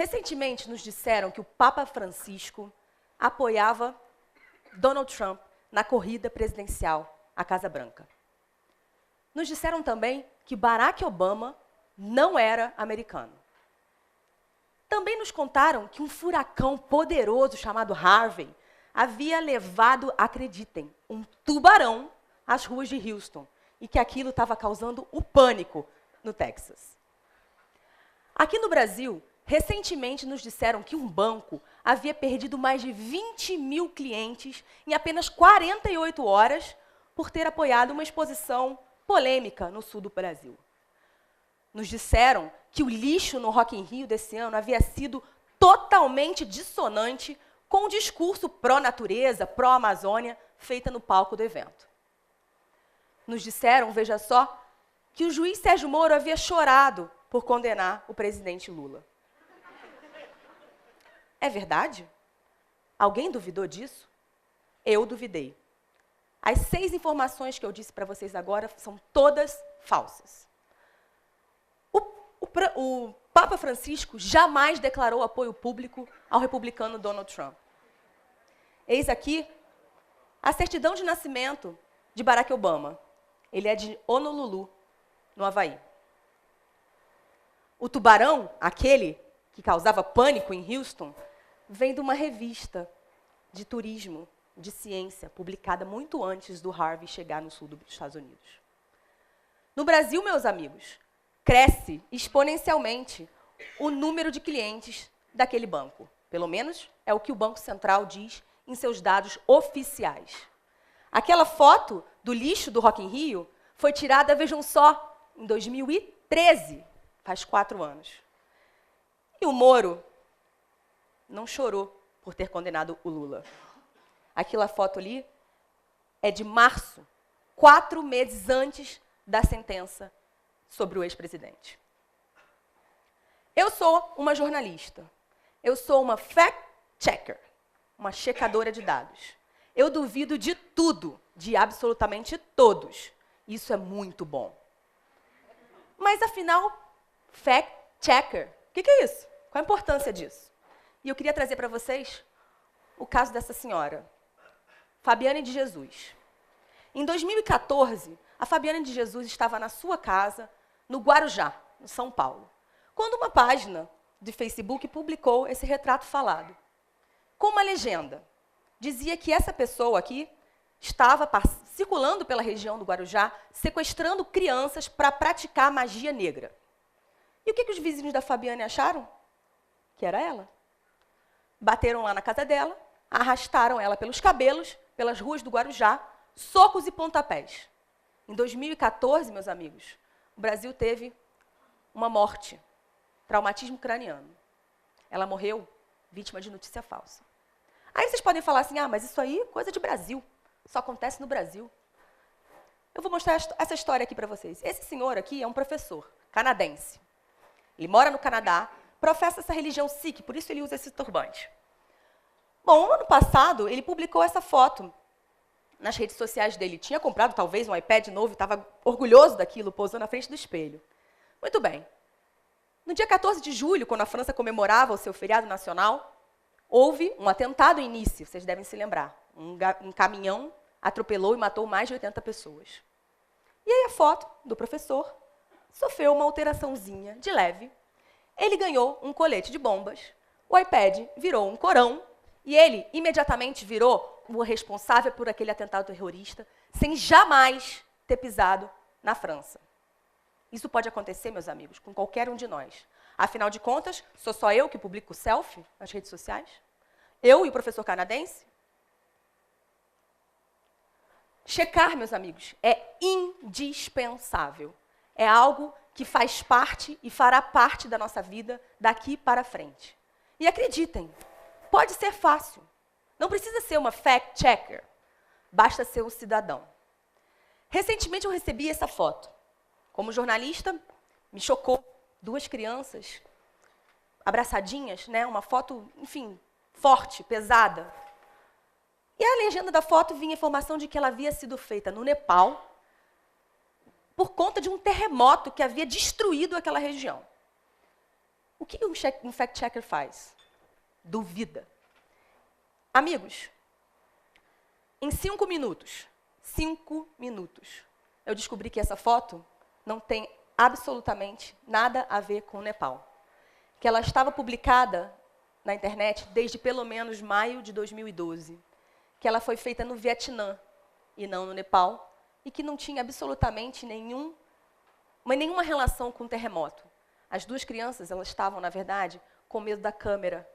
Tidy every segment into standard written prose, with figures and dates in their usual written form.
Recentemente nos disseram que o Papa Francisco apoiava Donald Trump na corrida presidencial à Casa Branca. Nos disseram também que Barack Obama não era americano. Também nos contaram que um furacão poderoso chamado Harvey havia levado, acreditem, um tubarão às ruas de Houston e que aquilo estava causando o pânico no Texas. Aqui no Brasil, recentemente nos disseram que um banco havia perdido mais de 20 mil clientes em apenas 48 horas por ter apoiado uma exposição polêmica no sul do Brasil. Nos disseram que o lixo no Rock in Rio desse ano havia sido totalmente dissonante com o discurso pró-natureza, pró-Amazônia, feita no palco do evento. Nos disseram, veja só, que o juiz Sérgio Moro havia chorado por condenar o presidente Lula. É verdade? Alguém duvidou disso? Eu duvidei. As 6 informações que eu disse para vocês agora são todas falsas. O Papa Francisco jamais declarou apoio público ao republicano Donald Trump. Eis aqui a certidão de nascimento de Barack Obama. Ele é de Honolulu, no Havaí. O tubarão, aquele que causava pânico em Houston, vem de uma revista de turismo, de ciência, publicada muito antes do Harvey chegar no sul dos Estados Unidos. No Brasil, meus amigos, cresce exponencialmente o número de clientes daquele banco. Pelo menos é o que o Banco Central diz em seus dados oficiais. Aquela foto do lixo do Rock in Rio foi tirada, vejam só, em 2013, faz 4 anos. E o Moro não chorou por ter condenado o Lula. Aquela foto ali é de março, 4 meses antes da sentença sobre o ex-presidente. Eu sou uma jornalista. Eu sou uma fact-checker, uma checadora de dados. Eu duvido de tudo, de absolutamente todos. Isso é muito bom. Mas, afinal, fact-checker, o que é isso? Qual a importância disso? E eu queria trazer para vocês o caso dessa senhora, Fabiane de Jesus. Em 2014, a Fabiane de Jesus estava na sua casa, no Guarujá, no São Paulo, quando uma página de Facebook publicou esse retrato falado, com uma legenda. Dizia que essa pessoa aqui estava circulando pela região do Guarujá, sequestrando crianças para praticar magia negra. E o que os vizinhos da Fabiane acharam? Que era ela. Bateram lá na casa dela, arrastaram ela pelos cabelos, pelas ruas do Guarujá, socos e pontapés. Em 2014, meus amigos, o Brasil teve uma morte, traumatismo craniano. Ela morreu vítima de notícia falsa. Aí vocês podem falar assim, mas isso aí é coisa de Brasil, só acontece no Brasil. Eu vou mostrar essa história aqui para vocês. Esse senhor aqui é um professor canadense. Ele mora no Canadá, professa essa religião Sikh, por isso ele usa esse turbante. Bom, no ano passado, ele publicou essa foto nas redes sociais dele. Tinha comprado, talvez, um iPad novo, estava orgulhoso daquilo, posou na frente do espelho. Muito bem. No dia 14 de julho, quando a França comemorava o seu feriado nacional, houve um atentado em Nice, vocês devem se lembrar. Um caminhão atropelou e matou mais de 80 pessoas. E aí a foto do professor sofreu uma alteraçãozinha de leve. Ele ganhou um colete de bombas, o iPad virou um Corão, e ele imediatamente virou o responsável por aquele atentado terrorista, sem jamais ter pisado na França. Isso pode acontecer, meus amigos, com qualquer um de nós. Afinal de contas, sou só eu que publico selfie nas redes sociais? Eu e o professor canadense? Checar, meus amigos, é indispensável. É algo que faz parte e fará parte da nossa vida daqui para frente. E acreditem, pode ser fácil. Não precisa ser uma fact-checker. Basta ser um cidadão. Recentemente eu recebi essa foto. Como jornalista, me chocou. 2 crianças abraçadinhas, né? Uma foto, enfim, forte, pesada. E a legenda da foto vinha a informação de que ela havia sido feita no Nepal por conta de um terremoto que havia destruído aquela região. O que um fact-checker faz? Duvida. Amigos, em 5 minutos, eu descobri que essa foto não tem absolutamente nada a ver com o Nepal. Que ela estava publicada na internet desde pelo menos maio de 2012. Que ela foi feita no Vietnã e não no Nepal. E que não tinha absolutamente nenhuma relação com o terremoto. As duas crianças, elas estavam, na verdade, com medo da câmera,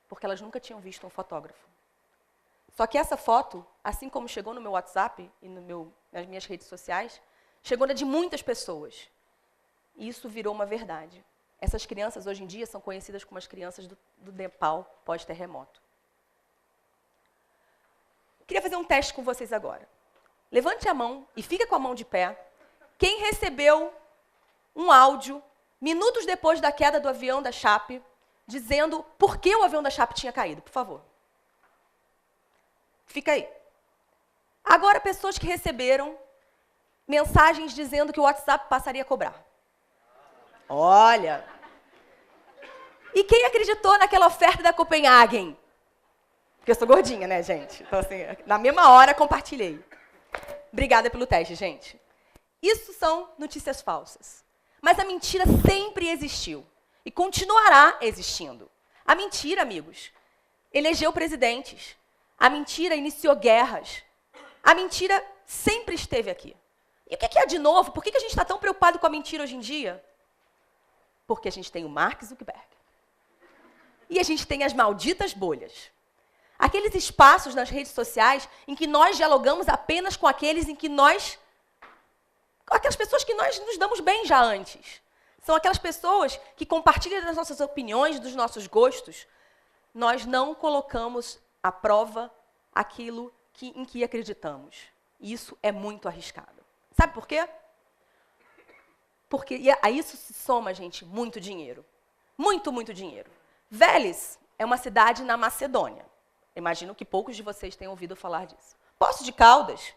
porque elas nunca tinham visto um fotógrafo. Só que essa foto, assim como chegou no meu WhatsApp e nas minhas redes sociais, chegou na de muitas pessoas. E isso virou uma verdade. Essas crianças, hoje em dia, são conhecidas como as crianças do Nepal pós-terremoto. Queria fazer um teste com vocês agora. Levante a mão e fica com a mão de pé. Quem recebeu um áudio, minutos depois da queda do avião da Chape, dizendo por que o avião da Chape tinha caído, por favor. Fica aí. Agora, pessoas que receberam mensagens dizendo que o WhatsApp passaria a cobrar. Olha! E quem acreditou naquela oferta da Copenhagen? Porque eu sou gordinha, né, gente? Então, assim, na mesma hora, compartilhei. Obrigada pelo teste, gente. Isso são notícias falsas. Mas a mentira sempre existiu. E continuará existindo. A mentira, amigos, elegeu presidentes. A mentira iniciou guerras. A mentira sempre esteve aqui. E o que é de novo? Por que a gente está tão preocupado com a mentira hoje em dia? Porque a gente tem o Mark Zuckerberg. E a gente tem as malditas bolhas. Aqueles espaços nas redes sociais em que nós dialogamos apenas com aqueles em que aquelas pessoas que nós nos damos bem já antes. São aquelas pessoas que compartilham das nossas opiniões, dos nossos gostos. Nós não colocamos à prova aquilo em que acreditamos. E isso é muito arriscado. Sabe por quê? Porque a isso se soma, gente, muito dinheiro. Muito, muito dinheiro. Veles é uma cidade na Macedônia. Imagino que poucos de vocês tenham ouvido falar disso. Poços de Caldas,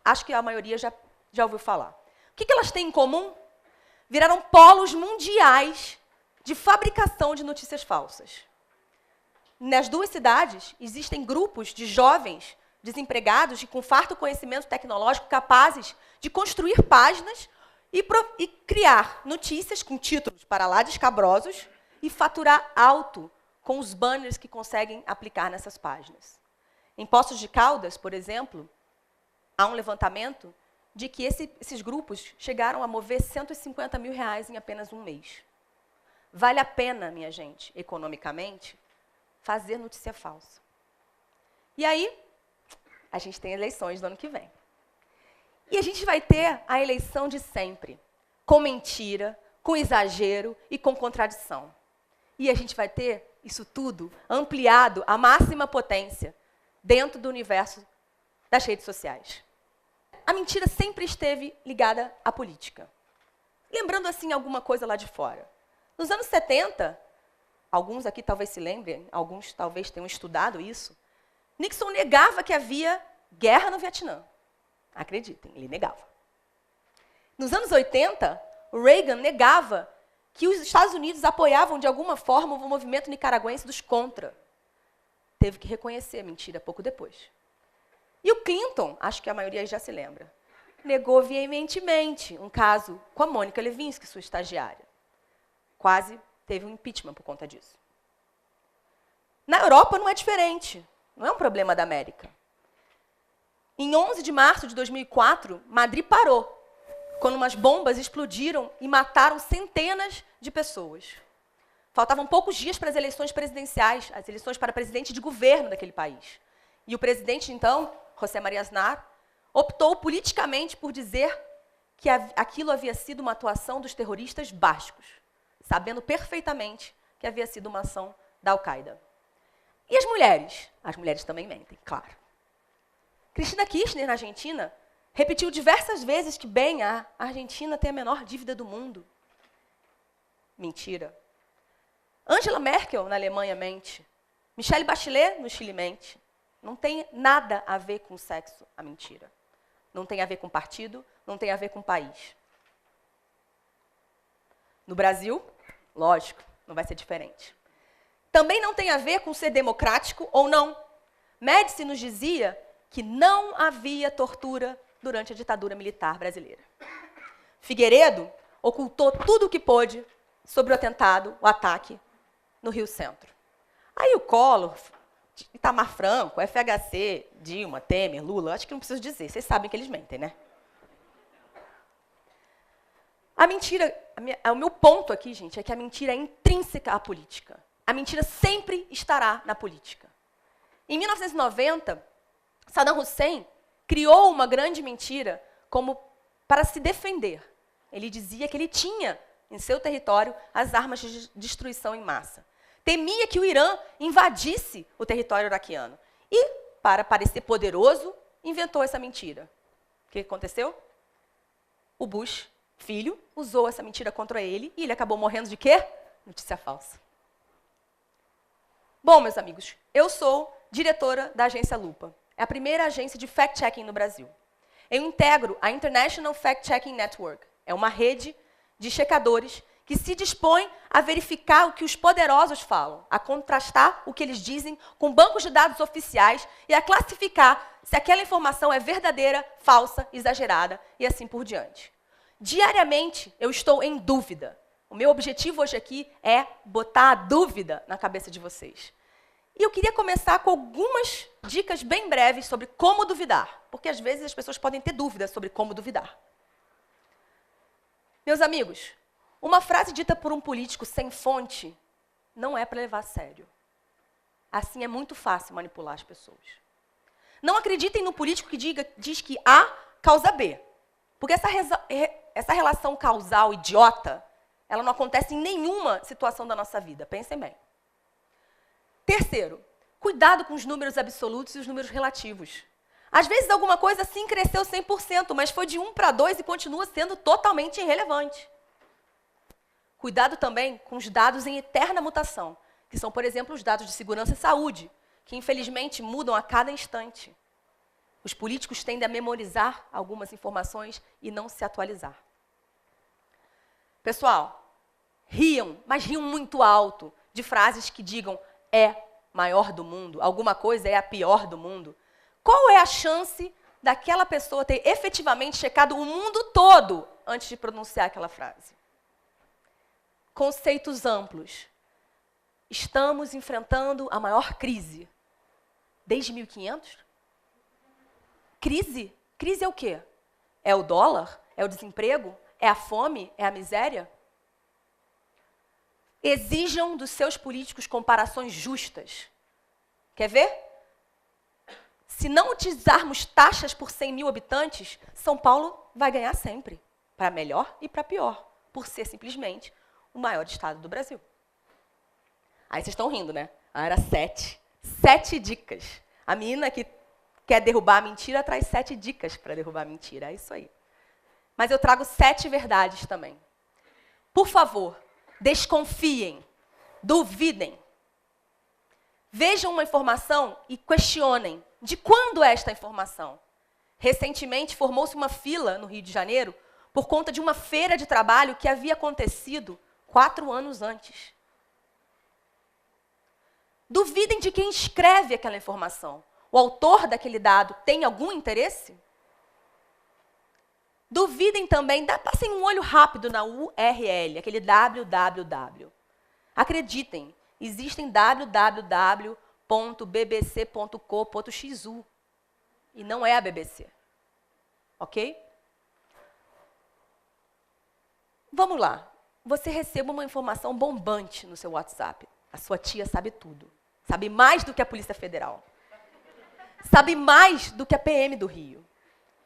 acho que a maioria já ouviu falar. O que elas têm em comum? Viraram polos mundiais de fabricação de notícias falsas. Nas duas cidades, existem grupos de jovens desempregados e com farto conhecimento tecnológico capazes de construir páginas e criar notícias com títulos para lá de escabrosos e faturar alto com os banners que conseguem aplicar nessas páginas. Em Poços de Caldas, por exemplo, há um levantamento de que esses grupos chegaram a mover R$150 mil em apenas um mês. Vale a pena, minha gente, economicamente, fazer notícia falsa. E aí, a gente tem eleições no ano que vem. E a gente vai ter a eleição de sempre, com mentira, com exagero e com contradição. E a gente vai ter isso tudo ampliado à máxima potência dentro do universo das redes sociais. A mentira sempre esteve ligada à política. Lembrando, assim, alguma coisa lá de fora. Nos anos 70, alguns aqui talvez se lembrem, alguns talvez tenham estudado isso, Nixon negava que havia guerra no Vietnã. Acreditem, ele negava. Nos anos 80, o Reagan negava que os Estados Unidos apoiavam, de alguma forma, o movimento nicaragüense dos Contra. Teve que reconhecer a mentira pouco depois. E o Clinton, acho que a maioria já se lembra, negou veementemente um caso com a Mônica Lewinsky, sua estagiária. Quase teve um impeachment por conta disso. Na Europa não é diferente. Não é um problema da América. Em 11 de março de 2004, Madrid parou, quando umas bombas explodiram e mataram centenas de pessoas. Faltavam poucos dias para as eleições presidenciais, as eleições para presidente de governo daquele país. E o presidente, então, José María Aznar, optou politicamente por dizer que aquilo havia sido uma atuação dos terroristas bascos, sabendo perfeitamente que havia sido uma ação da Al-Qaeda. E as mulheres? As mulheres também mentem, claro. Cristina Kirchner, na Argentina, repetiu diversas vezes que, bem, a Argentina tem a menor dívida do mundo. Mentira. Angela Merkel, na Alemanha, mente. Michelle Bachelet, no Chile, mente. Não tem nada a ver com sexo, a mentira. Não tem a ver com partido, não tem a ver com país. No Brasil, lógico, não vai ser diferente. Também não tem a ver com ser democrático ou não. Médici nos dizia que não havia tortura durante a ditadura militar brasileira. Figueiredo ocultou tudo o que pôde sobre o atentado, o ataque no Rio Centro. Aí o Collor, Itamar Franco, FHC, Dilma, Temer, Lula, acho que não preciso dizer, vocês sabem que eles mentem, né? A mentira, o meu ponto aqui, gente, é que a mentira é intrínseca à política. A mentira sempre estará na política. Em 1990, Saddam Hussein criou uma grande mentira como para se defender. Ele dizia que ele tinha em seu território as armas de destruição em massa. Temia que o Irã invadisse o território iraquiano. E, para parecer poderoso, inventou essa mentira. O que aconteceu? O Bush, filho, usou essa mentira contra ele e ele acabou morrendo de quê? Notícia falsa. Bom, meus amigos, eu sou diretora da agência Lupa. É a primeira agência de fact-checking no Brasil. Eu integro a International Fact-Checking Network. É uma rede de checadores que se dispõe a verificar o que os poderosos falam, a contrastar o que eles dizem com bancos de dados oficiais e a classificar se aquela informação é verdadeira, falsa, exagerada e assim por diante. Diariamente, eu estou em dúvida. O meu objetivo hoje aqui é botar a dúvida na cabeça de vocês. E eu queria começar com algumas dicas bem breves sobre como duvidar, porque às vezes as pessoas podem ter dúvidas sobre como duvidar. Meus amigos, uma frase dita por um político sem fonte não é para levar a sério. Assim é muito fácil manipular as pessoas. Não acreditem no político que diz que A causa B, porque essa relação causal idiota, ela não acontece em nenhuma situação da nossa vida. Pensem bem. Terceiro, cuidado com os números absolutos e os números relativos. Às vezes alguma coisa sim cresceu 100%, mas foi de 1 para 2 e continua sendo totalmente irrelevante. Cuidado também com os dados em eterna mutação, que são, por exemplo, os dados de segurança e saúde, que infelizmente mudam a cada instante. Os políticos tendem a memorizar algumas informações e não se atualizar. Pessoal, riam, mas riam muito alto, de frases que digam é maior do mundo, alguma coisa é a pior do mundo. Qual é a chance daquela pessoa ter efetivamente checado o mundo todo antes de pronunciar aquela frase? Conceitos amplos. Estamos enfrentando a maior crise desde 1500? Crise? Crise é o quê? É o dólar? É o desemprego? É a fome? É a miséria? Exijam dos seus políticos comparações justas. Quer ver? Se não utilizarmos taxas por 100 mil habitantes, São Paulo vai ganhar sempre, para melhor e para pior, por ser simplesmente o maior estado do Brasil. Aí vocês estão rindo, né? Era 7. 7 dicas. A menina que quer derrubar a mentira traz 7 dicas para derrubar a mentira. É isso aí. Mas eu trago 7 verdades também. Por favor, desconfiem, duvidem. Vejam uma informação e questionem. De quando é esta informação? Recentemente, formou-se uma fila no Rio de Janeiro por conta de uma feira de trabalho que havia acontecido 4 anos antes. Duvidem de quem escreve aquela informação. O autor daquele dado tem algum interesse? Duvidem também, passem um olho rápido na URL, aquele www. Acreditem, existem www.bbc.co.xu e não é a BBC. Ok? Vamos lá. Você recebe uma informação bombante no seu WhatsApp. A sua tia sabe tudo. Sabe mais do que a Polícia Federal. Sabe mais do que a PM do Rio.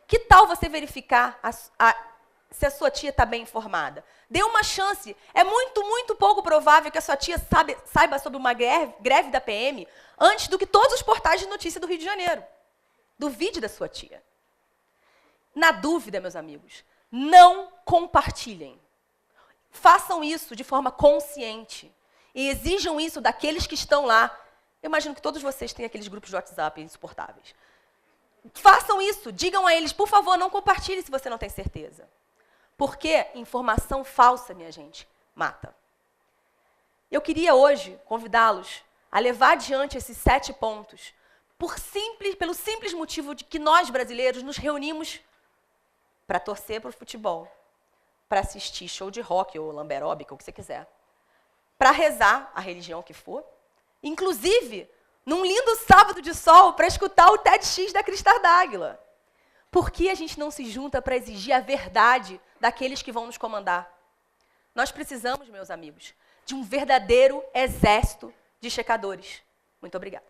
Que tal você verificar se a sua tia está bem informada? Dê uma chance. É muito, muito pouco provável que a sua tia saiba sobre uma greve da PM antes do que todos os portais de notícia do Rio de Janeiro. Duvide da sua tia. Na dúvida, meus amigos, não compartilhem. Façam isso de forma consciente. E exijam isso daqueles que estão lá. Eu imagino que todos vocês têm aqueles grupos de WhatsApp insuportáveis. Façam isso. Digam a eles, por favor, não compartilhe se você não tem certeza. Porque informação falsa, minha gente, mata. Eu queria hoje convidá-los a levar adiante esses 7 pontos, pelo simples motivo de que nós, brasileiros, nos reunimos para torcer para o futebol, para assistir show de rock ou lamberóbica, o que você quiser, para rezar a religião que for, inclusive num lindo sábado de sol para escutar o TEDx da Cris Tardáguila. Por que a gente não se junta para exigir a verdade daqueles que vão nos comandar? Nós precisamos, meus amigos, de um verdadeiro exército de checadores. Muito obrigada.